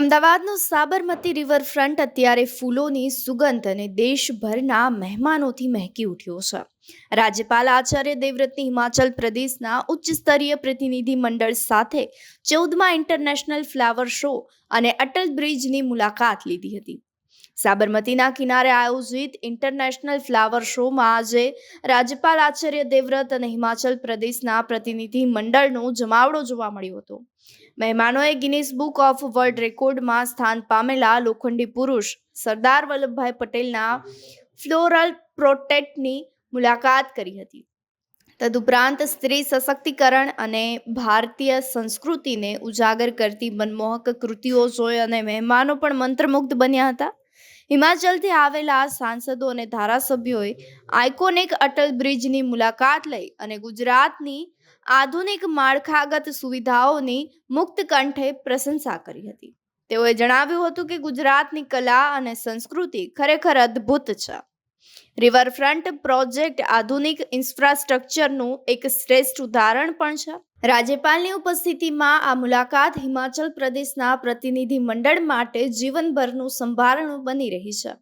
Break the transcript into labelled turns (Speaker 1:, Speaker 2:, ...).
Speaker 1: અમદાવાદનો Sabarmati riverfront અત્યારે ફૂલોની સુગંધ અને દેશભરના મહેમાનોથી મહેકી ઉઠ્યો છે. રાજ્યપાલ આચાર્ય દેવવ્રતની હિમાચલ પ્રદેશના ઉચ્ચ સ્તરીય પ્રતિનિધિ મંડળ સાથે 14મા ઇન્ટરનેશનલ ફ્લાવર શો અને અટલ બ્રિજની મુલાકાત લીધી હતી. સાબરમતીના કિનારે આયોજિત ઇન્ટરનેશનલ ફ્લાવર શોમાં આજે રાજ્યપાલ આચાર્ય દેવવ્રત અને હિમાચલ પ્રદેશના પ્રતિનિધિ મંડળનો જમાવડો જોવા મળ્યો હતો. મહેમાનોએ ગિનીસ બુક ઓફ વર્લ્ડ રેકોર્ડમાં સ્થાન પામેલા લોખંડી પુરુષ સરદાર વલ્લભભાઈ પટેલના ફ્લોરલ પ્રોટેક્ટની મુલાકાત કરી હતી. તદુપરાંત સ્ત્રી સશક્તિકરણ અને ભારતીય સંસ્કૃતિને ઉજાગર કરતી મનમોહક કૃતિઓ જોઈ અને મહેમાનો પણ મંત્રમુગ્ધ બન્યા હતા. હિમાચલથી આવેલા સાંસદો અને ધારાસભ્યોએ આઇકોનિક અટલ બ્રિજની મુલાકાત લઈ અને ગુજરાતની આધુનિક માળખાગત સુવિધાઓની મુક્ત કંઠે પ્રશંસા કરી હતી. તેઓએ જણાવ્યું હતું કે ગુજરાતની કલા અને સંસ્કૃતિ ખરેખર અદ્ભુત છે. રિવરફ્રન્ટ પ્રોજેક્ટ આધુનિક ઇન્ફ્રાસ્ટ્રક્ચરનું એક શ્રેષ્ઠ ઉદાહરણ પણ છે. રાજ્યપાલની ઉપસ્થિતિમાં આ મુલાકાત હિમાચલ પ્રદેશના પ્રતિનિધિ મંડળ માટે જીવનભરનું સંભારણું બની રહી છે.